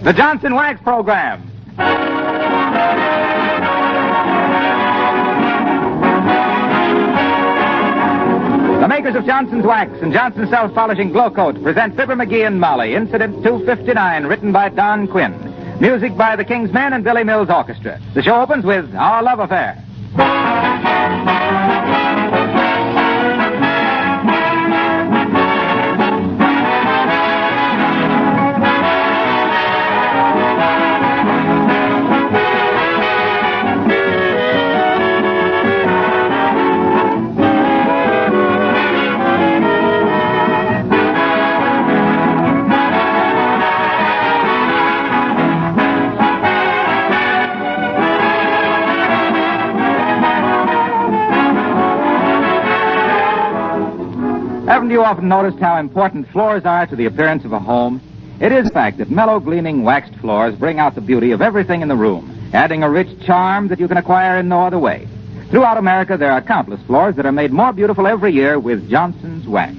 The Johnson Wax Program. The makers of Johnson's Wax and Johnson's Self-Polishing Glow Coat present Fibber Mcgee and Molly, Incident 259, written by Don Quinn. Music by the King's Men and Billy Mills Orchestra. The show opens with Our Love Affair. Haven't you often noticed how important floors are to the appearance of a home? It is a fact that mellow, gleaming, waxed floors bring out the beauty of everything in the room, adding a rich charm that you can acquire in no other way. Throughout America, there are countless floors that are made more beautiful every year with Johnson's Wax.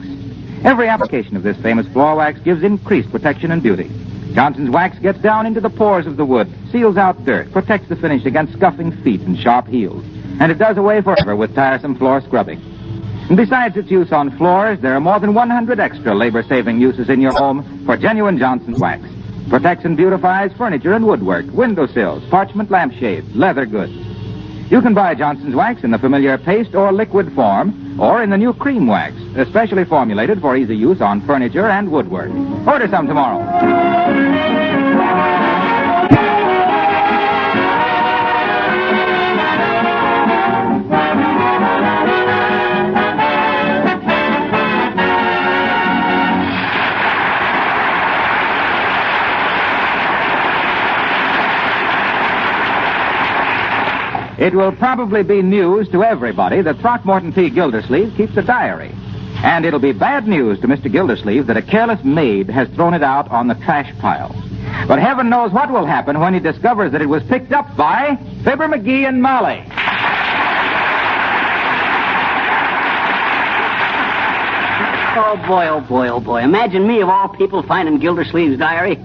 Every application of this famous floor wax gives increased protection and beauty. Johnson's Wax gets down into the pores of the wood, seals out dirt, protects the finish against scuffing feet and sharp heels, and it does away forever with tiresome floor scrubbing. And besides its use on floors, there are more than 100 extra labor-saving uses in your home for genuine Johnson's Wax. Protects and beautifies furniture and woodwork, windowsills, parchment lampshades, leather goods. You can buy Johnson's Wax in the familiar paste or liquid form, or in the new cream wax, especially formulated for easy use on furniture and woodwork. Order some tomorrow. It will probably be news to everybody that Throckmorton P. Gildersleeve keeps a diary. And it'll be bad news to Mr. Gildersleeve that a careless maid has thrown it out on the trash pile. But heaven knows what will happen when he discovers that it was picked up by Fibber Mcgee and Molly. Oh, boy, oh, boy, oh, boy. Imagine me, of all people, finding Gildersleeve's diary.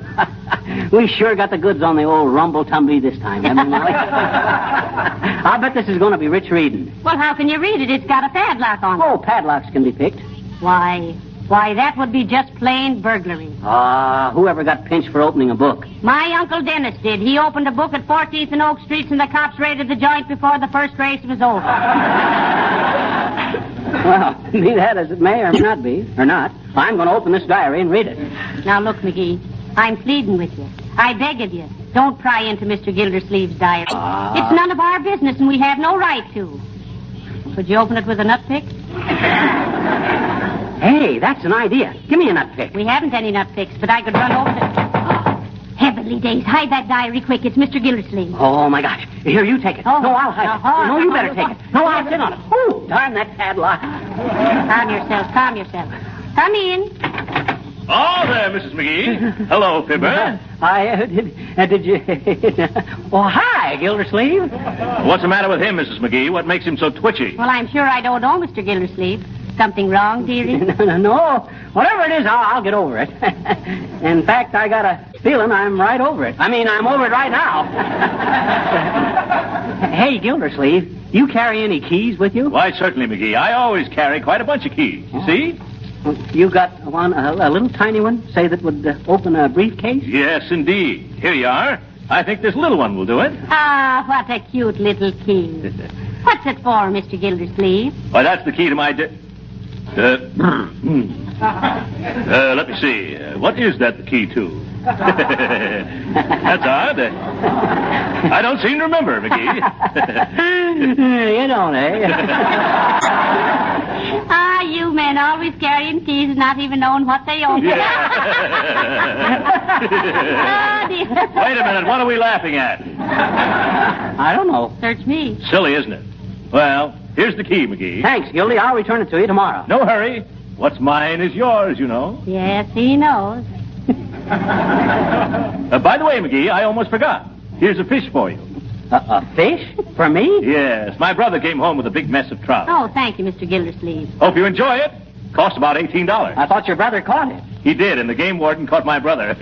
We sure got the goods on the old rumble-tumble this time, haven't we, Molly? I bet this is going to be rich reading. Well, how can you read it? It's got a padlock on it. Oh, padlocks can be picked. Why, that would be just plain burglary. Whoever got pinched for opening a book? My Uncle Dennis did. He opened a book at 14th and Oak Streets, and the cops raided the joint before the first race was over. Well, be that as it may or may not be, or not, I'm going to open this diary and read it. Now, look, McGee, I'm pleading with you. I beg of you, don't pry into Mr. Gildersleeve's diary. It's none of our business, and we have no right to. Could you open it with a nutpick? Hey, that's an idea. Give me a nutpick. We haven't any nutpicks, but I could run over the... Heavenly days, hide that diary quick. It's Mr. Gildersleeve. Oh, my gosh. Here, you take it. Oh. No, I'll hide it. No, you better take it. No, I'll sit on it. Oh, darn that padlock. Calm yourself. Come in. Oh, there, Mrs. McGee. Hello, Fibber. Did you... Oh, hi, Gildersleeve. What's the matter with him, Mrs. McGee? What makes him so twitchy? Well, I'm sure I don't know, Mr. Gildersleeve. Something wrong, dearie? No. Whatever it is, I'll get over it. In fact, I got a feeling I'm right over it. I mean, I'm over it right now. Hey, Gildersleeve, you carry any keys with you? Why, certainly, McGee. I always carry quite a bunch of keys. You see? You got one, a little tiny one, say, that would open a briefcase? Yes, indeed. Here you are. I think this little one will do it. Ah, what a cute little key. What's it for, Mr. Gildersleeve? Why, that's the key to my... let me see. What is that the key to? That's odd. I don't seem to remember, McGee. You don't, eh? You men always carrying keys and not even knowing what they open. Yeah. Oh, dear. Wait a minute. What are we laughing at? I don't know. Search me. Silly, isn't it? Well, here's the key, McGee. Thanks, Gildy. I'll return it to you tomorrow. No hurry. What's mine is yours, you know. Yes, he knows. By the way, McGee, I almost forgot. Here's a fish for you. A fish? For me? Yes. My brother came home with a big mess of trout. Oh, thank you, Mr. Gildersleeve. Hope you enjoy it. Cost about $18. I thought your brother caught it. He did, and the game warden caught my brother.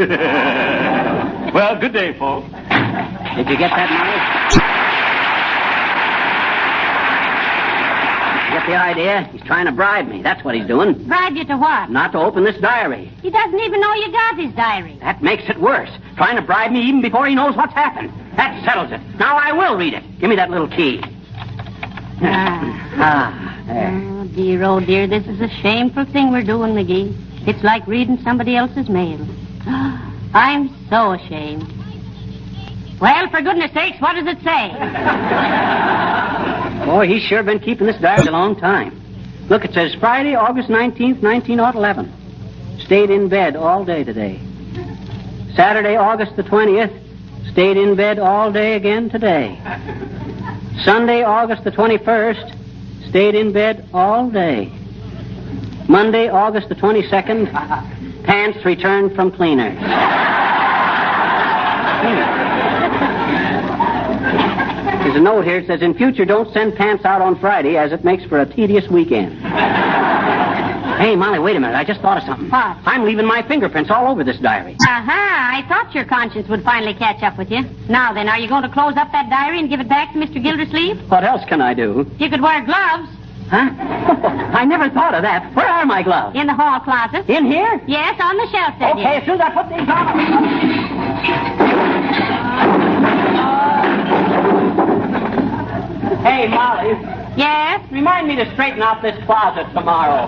Well, good day, folks. Did you get that, Molly? Get the idea? He's trying to bribe me. That's what he's doing. Bribe you to what? Not to open this diary. He doesn't even know you got his diary. That makes it worse. Trying to bribe me even before he knows what's happened. That settles it. Now I will read it. Give me that little key. There. Oh, dear, this is a shameful thing we're doing, McGee. It's like reading somebody else's mail. I'm so ashamed. Well, for goodness sakes, what does it say? Boy, he's sure been keeping this diary a long time. Look, it says Friday, August 19th, 1911. Stayed in bed all day today. Saturday, August the 20th. Stayed in bed all day again today. Sunday, August the 21st. Stayed in bed all day. Monday, August the 22nd. Pants returned from cleaners. There's a note here that says, in future, don't send pants out on Friday, as it makes for a tedious weekend. Hey, Molly, wait a minute. I just thought of something. What? I'm leaving my fingerprints all over this diary. Aha, I thought your conscience would finally catch up with you. Now then, are you going to close up that diary and give it back to Mr. Gildersleeve? What else can I do? You could wear gloves. Huh? I never thought of that. Where are my gloves? In the hall closet. In here? Yes, on the shelf there, Okay, as soon as I put these on. Hey, Molly. Yes? Remind me to straighten out this closet tomorrow.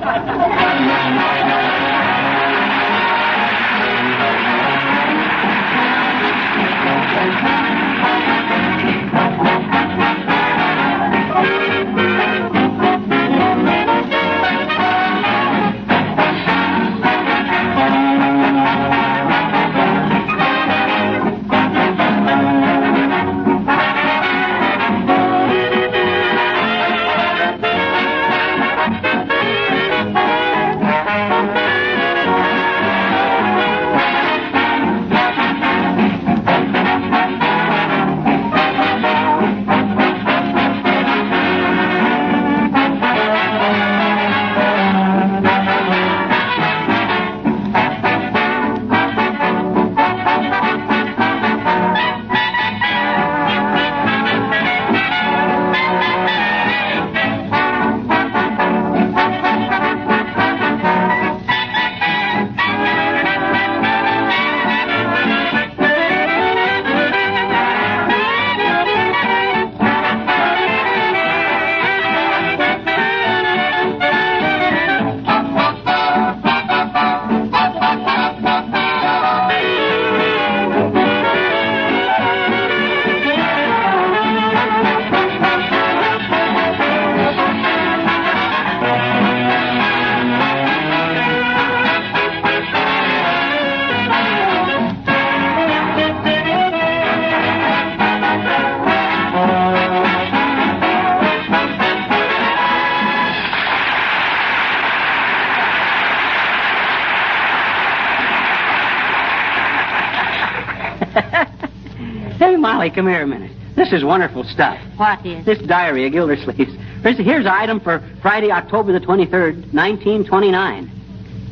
Hey, Molly, come here a minute. This is wonderful stuff. What is? This diary of Gildersleeve's. Here's an item for Friday, October the 23rd, 1929.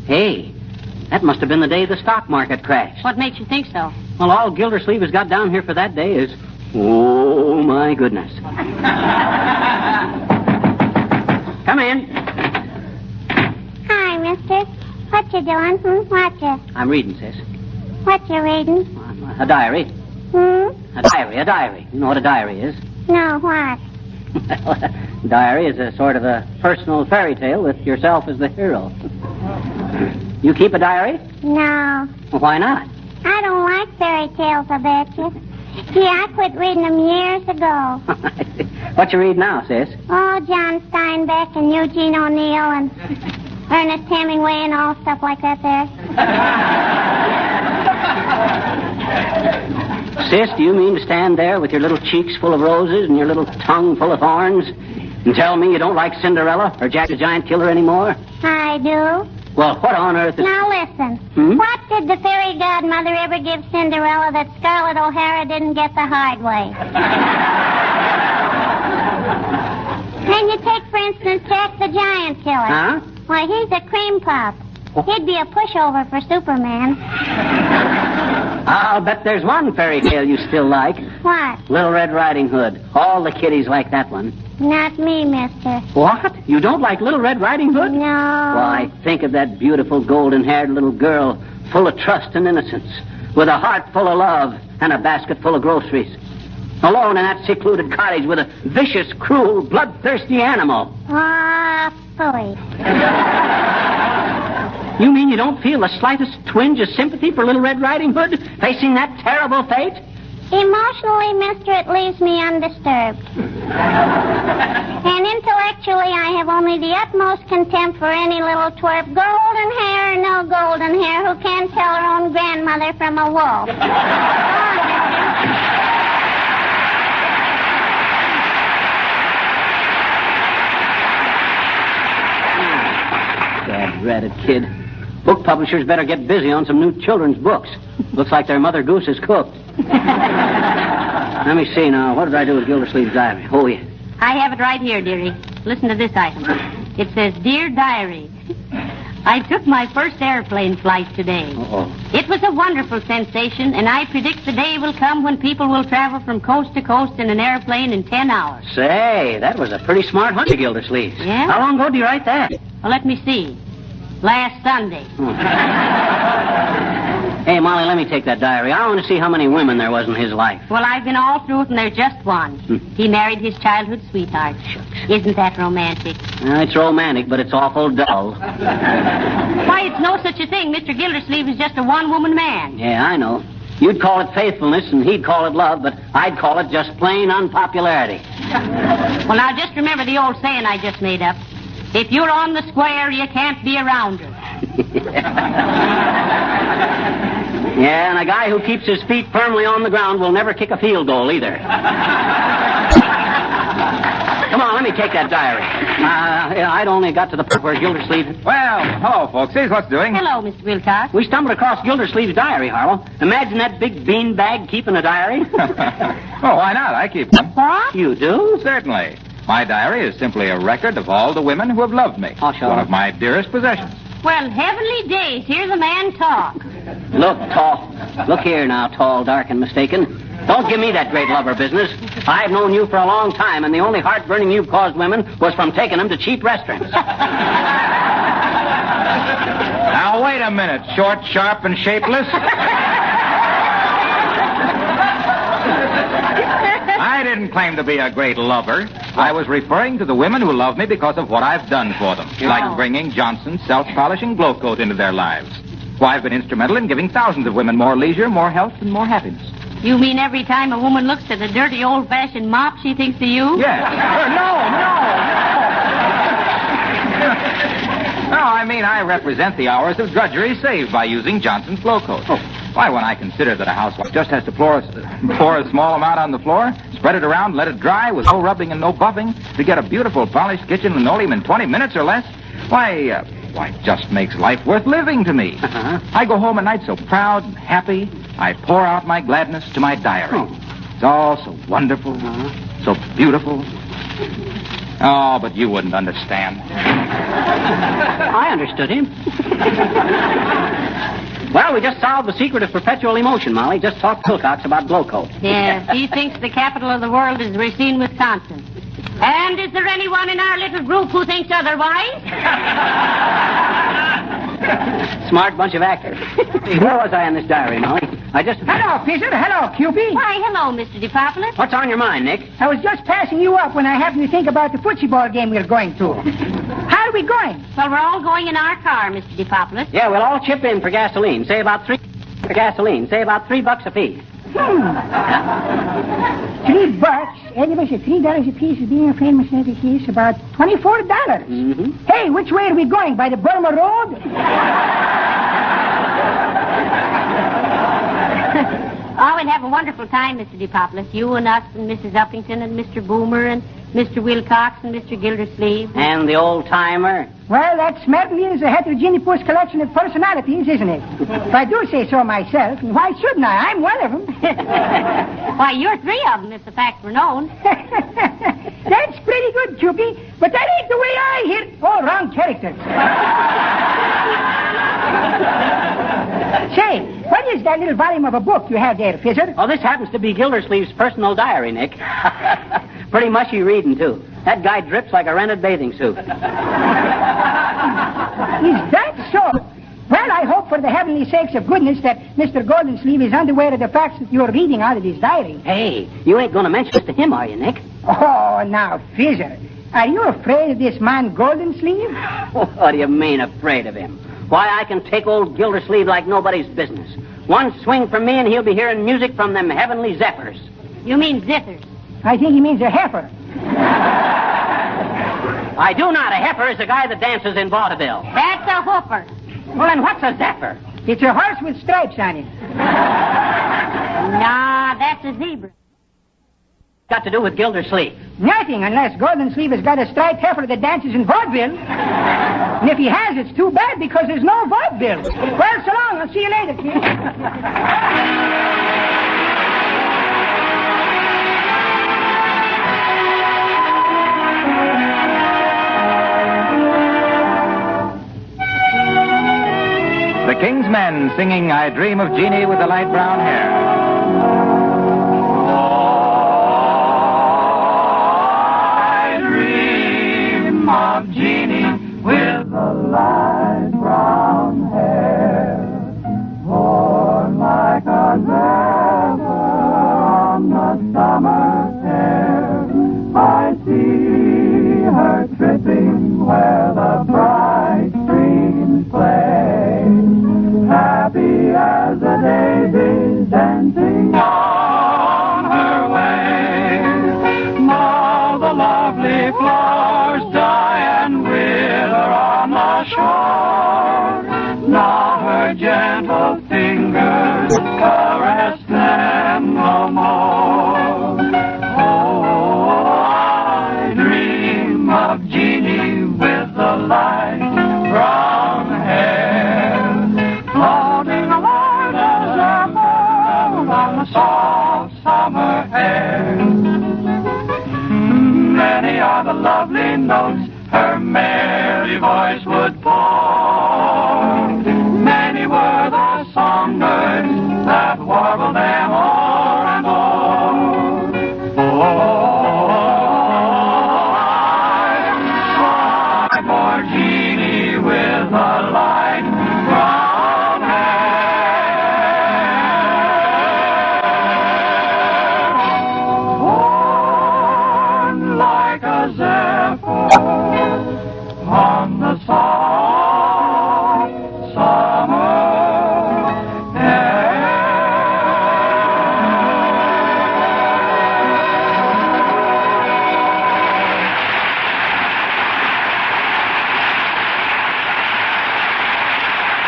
Hey, that must have been the day the stock market crashed. What makes you think so? Well, all Gildersleeve has got down here for that day is, oh, my goodness. Come in. Hi, mister. What you doing? What you? I'm reading, sis. What you reading? A diary. Hmm? A diary. You know what a diary is? No, what? A diary is a sort of a personal fairy tale with yourself as the hero. You keep a diary? No. Well, why not? I don't like fairy tales, I bet you. Gee, I quit reading them years ago. What you read now, sis? Oh, John Steinbeck and Eugene O'Neill and Ernest Hemingway and all stuff like that there. Sis, do you mean to stand there with your little cheeks full of roses and your little tongue full of thorns and tell me you don't like Cinderella or Jack the Giant Killer anymore? I do. Well, what on earth is... Now listen. Hmm? What did the fairy godmother ever give Cinderella that Scarlett O'Hara didn't get the hard way? And you take, for instance, Jack the Giant Killer. Huh? Why, he's a cream puff. He'd be a pushover for Superman. Ah, I'll bet there's one fairy tale you still like. What? Little Red Riding Hood. All the kiddies like that one. Not me, mister. What? You don't like Little Red Riding Hood? No. Why, think of that beautiful golden-haired little girl, full of trust and innocence, with a heart full of love and a basket full of groceries. Alone in that secluded cottage with a vicious, cruel, bloodthirsty animal. Ah, silly. You mean you don't feel the slightest twinge of sympathy for Little Red Riding Hood facing that terrible fate? Emotionally, mister, it leaves me undisturbed. And intellectually, I have only the utmost contempt for any little twerp, golden hair or no golden hair, who can't tell her own grandmother from a wolf. Bad-ratted kid. Book publishers better get busy on some new children's books. Looks like their Mother Goose is cooked. Let me see now. What did I do with Gildersleeve's diary? Oh, yeah. I have it right here, dearie. Listen to this item. It says, Dear Diary, I took my first airplane flight today. Uh-oh. It was a wonderful sensation, and I predict the day will come when people will travel from coast to coast in an airplane in 10 hours. Say, that was a pretty smart hunch, Gildersleeve's. Yeah? How long ago did you write that? Well, let me see. Last Sunday. Hey, Molly, let me take that diary. I want to see how many women there was in his life. Well, I've been all through it, and there's just one. He married his childhood sweetheart. Isn't that romantic? It's romantic, but it's awful dull. Why, it's no such a thing. Mr. Gildersleeve is just a one-woman man. Yeah, I know. You'd call it faithfulness, and he'd call it love, but I'd call it just plain unpopularity. Well, now, just remember the old saying I just made up. If you're on the square, you can't be around her. Yeah, and a guy who keeps his feet firmly on the ground will never kick a field goal either. Come on, let me take that diary. I'd only got to the part where Gildersleeve... Well, hello, folksies. What's doing? Hello, Mr. Wilcox. We stumbled across Gildersleeve's diary, Harlow. Imagine that big bean bag keeping a diary. Oh, why not? I keep one. What? You do? Certainly. My diary is simply a record of all the women who have loved me. Oh, sure. One of my dearest possessions. Well, heavenly days. Hear the man talk. Look here now, tall, dark, and mistaken. Don't give me that great lover business. I've known you for a long time, and the only heartburning you've caused women was from taking them to cheap restaurants. Now, wait a minute, short, sharp, and shapeless. I didn't claim to be a great lover. I was referring to the women who love me because of what I've done for them. Like bringing Johnson's self-polishing glow coat into their lives. Why, I've been instrumental in giving thousands of women more leisure, more health, and more happiness. You mean every time a woman looks at a dirty old-fashioned mop, she thinks of you? Yes. No, I mean I represent the hours of drudgery saved by using Johnson's glow coat. Why, when I consider that a housewife just has to pour a small amount on the floor, spread it around, let it dry with no rubbing and no buffing to get a beautiful polished kitchen linoleum in 20 minutes or less, why, it just makes life worth living to me. I go home at night so proud and happy, I pour out my gladness to my diary. It's all so wonderful, so beautiful. Oh, but you wouldn't understand. I understood him. Well, we just solved the secret of perpetual emotion, Molly. Just talked to Wilcox about glow coat. Yes, he thinks the capital of the world is Racine, Wisconsin. And is there anyone in our little group who thinks otherwise? Smart bunch of actors. Where was I in this diary, Molly? Hello, Peter. Hello, Cupid. Why, hello, Mr. DePopulis. What's on your mind, Nick? I was just passing you up when I happened to think about the football game we're going to. How are we going? Well, we're all going in our car, Mr. DePopulis. Yeah, we'll all chip in for gasoline. Say about $3 a piece. $3. Anybody said $3 a piece is being a famous as it is about $24. Mm-hmm. Hey, which way are we going? By the Burma Road? Oh, we'll have a wonderful time, Mr. DePopulis. You and us and Mrs. Uppington and Mr. Boomer and Mr. Wilcox and Mr. Gildersleeve. And the old-timer. Well, that certainly is a heterogeneous collection of personalities, isn't it? If I do say so myself, and why shouldn't I? I'm one of them. Why, you're three of them, if the fact were known. That's pretty good, Cupid, but that ain't the way I hear it. All wrong characters. Say, what is that little volume of a book you have there, Fizzer? Oh, this happens to be Gildersleeve's personal diary, Nick. Pretty mushy reading, too. That guy drips like a rented bathing suit. Is that so? Well, I hope for the heavenly sakes of goodness that Mr. Goldensleeve is unaware of the facts that you're reading out of his diary. Hey, you ain't going to mention this to him, are you, Nick? Oh, now, Fizzer, are you afraid of this man Goldensleeve? What do you mean, afraid of him? Why, I can take old Gildersleeve like nobody's business. One swing from me and he'll be hearing music from them heavenly zephyrs. You mean zithers. I think he means a heifer. I do not. A heifer is a guy that dances in vaudeville. That's a hooper. Well, then what's a zephyr? It's a horse with stripes on it. Nah, that's a zebra. Got to do with Gildersleeve? Nothing, unless Goldensleeve has got a striped heifer that dances in vaudeville. And if he has, it's too bad because there's no vaudeville. Well, so long. I'll see you later, kid. The King's Men singing I Dream of Jeannie with the Light Brown Hair. I dream of Jeannie with the light brown hair, born like a zephyr on the summer air. I see her tripping where the bright streams play, happy as the daisies dancing on her way. Now the lovely flowers die and wither on the shore. Now her gentle fingers caress them no more. Oh, I dream of Jeannie with the light brown hair, floating along as a bird on the soft summer air. Many are the lovely notes her merry voice would pour. Many were the songbirds that warbled them o'er and o'er. Oh, I sigh for Jeannie with the light brown hair, born like a zephyr on the soft summer air.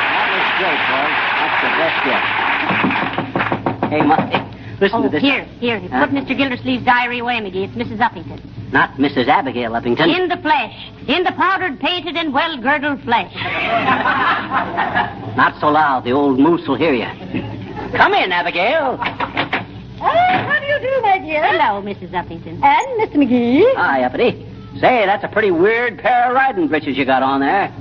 That was great, boys. That's the best yet. Hey, Mustang, listen to this. Here. Huh? Put Mr. Gildersleeve's diary away, McGee. It's Mrs. Uppington. Not Mrs. Abigail Uppington. In the flesh. In the powdered, painted, and well-girdled flesh. Not so loud. The old moose will hear you. Come in, Abigail. How do you do, my dear? Hello, Mrs. Uppington. And Mr. McGee. Hi, Uppity. Say, that's a pretty weird pair of riding breeches you got on there.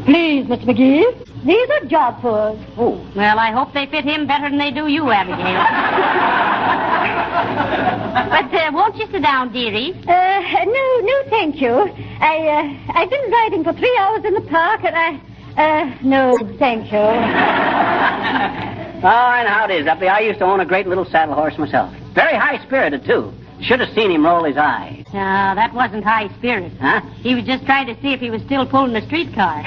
Please, Mr. McGee. These are jodhpurs. Oh. Well, I hope they fit him better than they do you, Abigail. But won't you sit down, dearie? No, thank you. I've been riding for 3 hours in the park, and no, thank you. Oh, and how it is, Uppy. I used to own a great little saddle horse myself. Very high-spirited, too. Should have seen him roll his eye. No, that wasn't high spirit. Huh? He was just trying to see if he was still pulling a streetcar.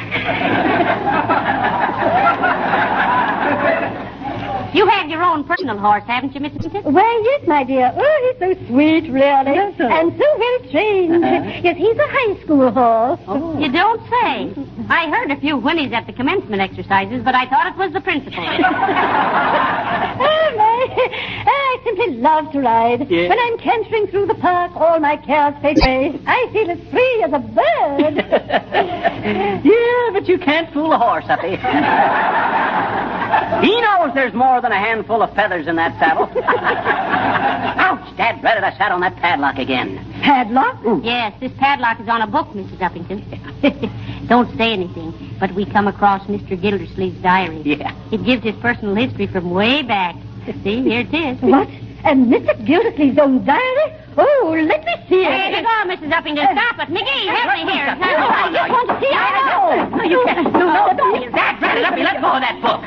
You have your own personal horse, haven't you, Mrs. Uppington? Why, yes, my dear. Oh, he's so sweet, really. Yes, sir. And so well trained. Yes, he's a high school horse. Oh. You don't say. I heard a few whinnies at the commencement exercises, but I thought it was the principal. Oh, my. I simply love to ride. Yeah. When I'm cantering through the park, all my cares fade away. I feel as free as a bird. Yeah, but you can't fool a horse, Uppy. He knows there's more than a handful of feathers in that saddle. Ouch, Dad, dreaded I sat on that padlock again. Padlock? Yes, this padlock is on a book, Mrs. Uppington. Don't say anything, but we come across Mr. Gildersleeve's diary. Yeah. It gives his personal history from way back. See, here it is. What? And Mr. Gildersleeve's own diary? Oh, let me see it. Hey, go, Mrs. Uppington. Stop it. McGee, help me here. I just want to see it. No, you can't. No, don't. Dad, Uppy, let go of that book.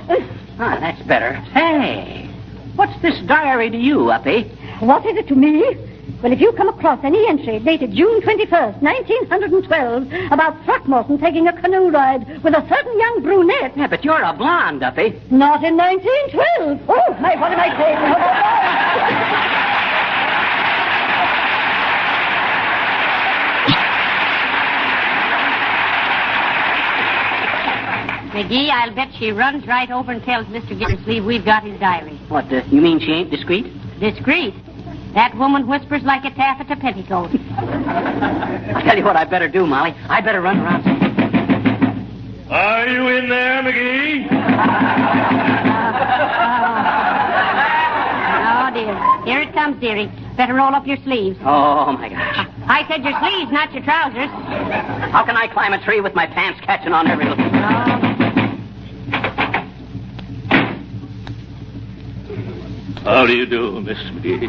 Ah, that's better. Hey, what's this diary to you, Uppy? What is it to me? Well, if you come across any entry dated June 21st, 1912, about Throckmorton taking a canoe ride with a certain young brunette... Yeah, but you're a blonde, Uppy. Not in 1912. Oh, what am I saying? McGee, I'll bet she runs right over and tells Mr. Gildersleeve we've got his diary. What, you mean she ain't discreet? Discreet. That woman whispers like a taffeta petticoat. I'll tell you what I better do, Molly. I better run around. Are you in there, McGee? Oh, dear. Here it comes, dearie. Better roll up your sleeves. Oh, my gosh. I said your sleeves, not your trousers. How can I climb a tree with my pants catching on every little... How do you do, Miss McGee?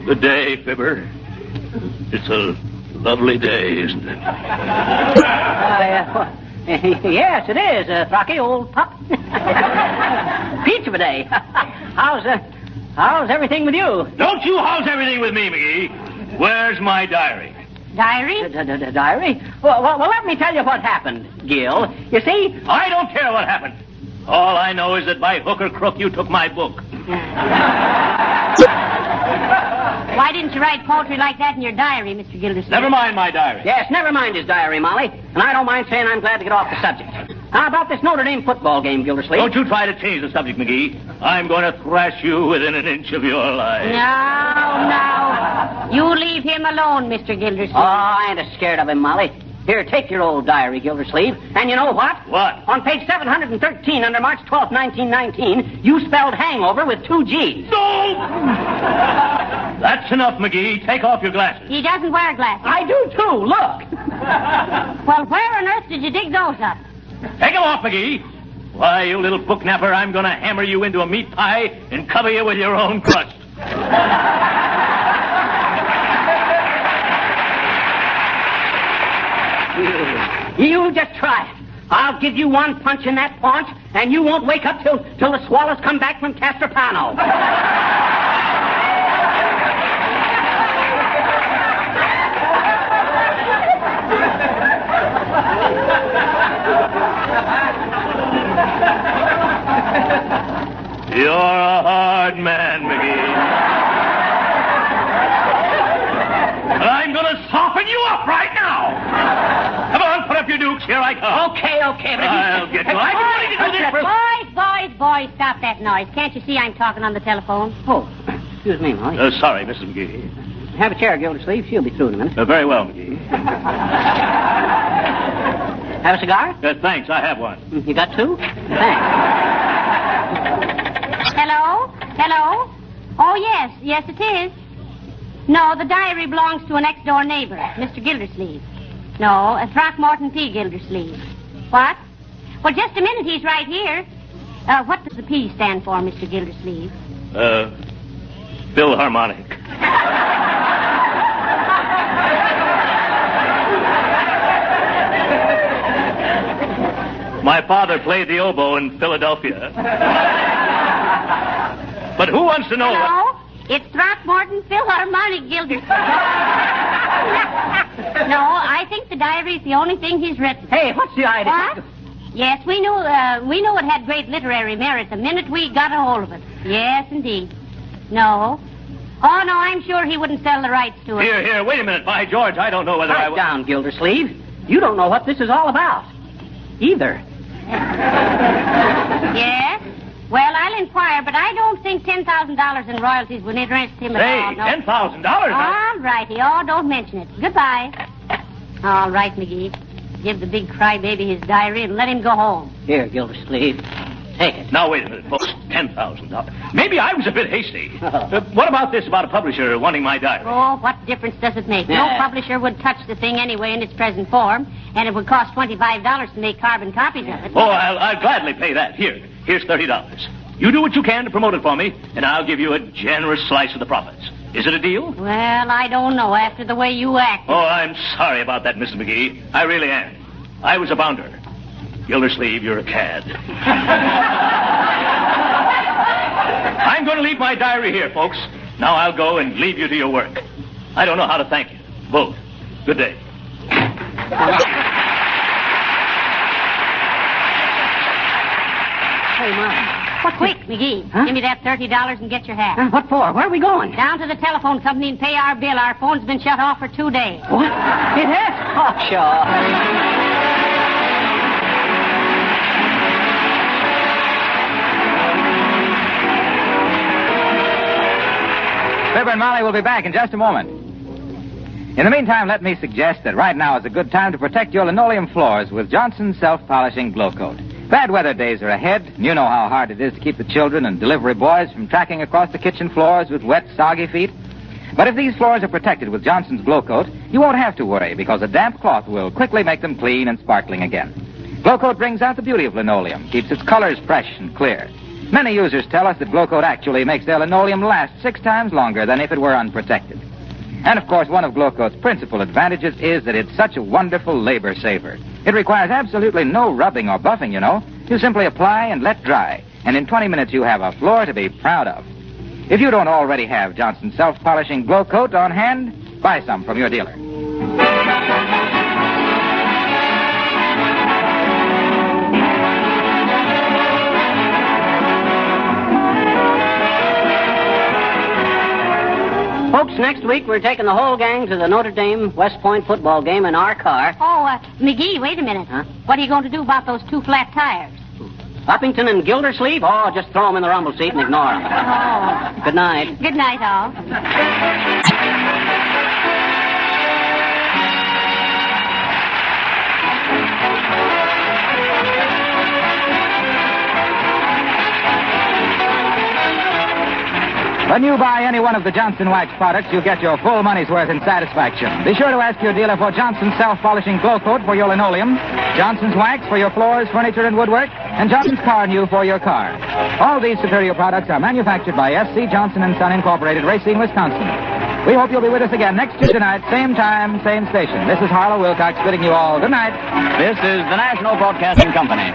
Good day, Fibber. It's a lovely day, isn't it? Yes, it is, Throcky, old pup. Peach of a day. How's everything with you? Don't you house everything with me, McGee. Where's my diary? Diary? Diary? Well, let me tell you what happened, Gil. You see... I don't care what happened. All I know is that by hook or crook you took my book. Why didn't you write poetry like that in your diary, Mr. Gildersleeve? Never mind my diary. Yes, never mind his diary, Molly. And I don't mind saying I'm glad to get off the subject. How about this Notre Dame football game, Gildersleeve? Don't you try to change the subject, McGee. I'm going to thrash you within an inch of your life. No. You leave him alone, Mr. Gildersleeve. Oh, I ain't scared of him, Molly. Here, take your old diary, Gildersleeve. And you know what? What? On page 713, under March 12th, 1919, you spelled hangover with 2 G's. No! That's enough, McGee. Take off your glasses. He doesn't wear glasses. I do, too. Look. Well, where on earth did you dig those up? Take them off, McGee. Why, you little book napper, I'm going to hammer you into a meat pie and cover you with your own crust. You just try it. I'll give you one punch in that paunch, and you won't wake up till the swallows come back from Castropano. You're a hard man, McGee. But I'm going to soften you up right now. Come on, put up your dukes. Here I come. Okay. But I'll get you. I've been wanting to do this for... Boys, stop that noise. Can't you see I'm talking on the telephone? Oh, excuse me, Molly. Sorry, Mrs. McGee. Have a chair, Gildersleeve. She'll be through in a minute. Very well, McGee. Have a cigar? Thanks, I have one. You got 2? Thanks. Hello? Oh, yes, it is. No, the diary belongs to a next-door neighbor, Mr. Gildersleeve. No, Throckmorton P. Gildersleeve. What? Well, just a minute, he's right here. What does the P stand for, Mr. Gildersleeve? Philharmonic. My father played the oboe in Philadelphia. But who wants to know Hello? It's Throckmorton Philharmonic Gildersleeve. No, I think the diary's the only thing he's written. Hey, what's the idea? What? Yes, we knew it had great literary merit the minute we got a hold of it. Yes, indeed. No. Oh, no, I'm sure he wouldn't sell the rights to it. Here, wait a minute. By George, I don't know whether Pipe down, Gildersleeve. You don't know what this is all about. Either. Yes? Well, I'll inquire, but I don't think $10,000 in royalties would interest him at all. No. $10,000? All righty. Oh, don't mention it. Goodbye. All right, McGee. Give the big crybaby his diary and let him go home. Here, Gildersleeve. take it. Now, wait a minute, folks. $10,000. Maybe I was a bit hasty. What about this about a publisher wanting my diary? Oh, what difference does it make? No publisher would touch the thing anyway in its present form, and it would cost $25 to make carbon copies of it. Oh, I'll gladly pay that. Here's $30. You do what you can to promote it for me, and I'll give you a generous slice of the profits. Is it a deal? Well, I don't know after the way you act. Oh, I'm sorry about that, Mr. McGee. I really am. I was a bounder. Gildersleeve, you're a cad. I'm going to leave my diary here, folks. Now I'll go and leave you to your work. I don't know how to thank you. Both. Good day. Hey, Mom. What, quick, McGee. Huh? Give me that $30 and get your hat. What for? Where are we going? Down to the telephone company and pay our bill. Our phone's been shut off for 2 days. What? It has? Oh, sure. Fibber and Molly will be back in just a moment. In the meantime, let me suggest that right now is a good time to protect your linoleum floors with Johnson's self-polishing Glow Coat. Bad weather days are ahead, and you know how hard it is to keep the children and delivery boys from tracking across the kitchen floors with wet, soggy feet. But if these floors are protected with Johnson's Glow Coat, you won't have to worry because a damp cloth will quickly make them clean and sparkling again. Glow Coat brings out the beauty of linoleum, keeps its colors fresh and clear. Many users tell us that Glow Coat actually makes their linoleum last 6 times longer than if it were unprotected. And, of course, one of Glow Coat's principal advantages is that it's such a wonderful labor saver. It requires absolutely no rubbing or buffing, you know. You simply apply and let dry, and in 20 minutes you have a floor to be proud of. If you don't already have Johnson's self-polishing Glow Coat on hand, buy some from your dealer. Folks, next week we're taking the whole gang to the Notre Dame West Point football game in our car. Oh, McGee, wait a minute. Huh? What are you going to do about those 2 flat tires? Uppington and Gildersleeve? Oh, just throw them in the rumble seat and ignore them. Oh. Good night. Good night, all. When you buy any one of the Johnson Wax products, you get your full money's worth in satisfaction. Be sure to ask your dealer for Johnson's self-polishing Glow Coat for your linoleum, Johnson's Wax for your floors, furniture, and woodwork, and Johnson's Car New for your car. All these superior products are manufactured by S.C. Johnson & Son Incorporated, Racine, Wisconsin. We hope you'll be with us again next Tuesday night, same time, same station. This is Harlow Wilcox bidding you all good night. This is the National Broadcasting Company.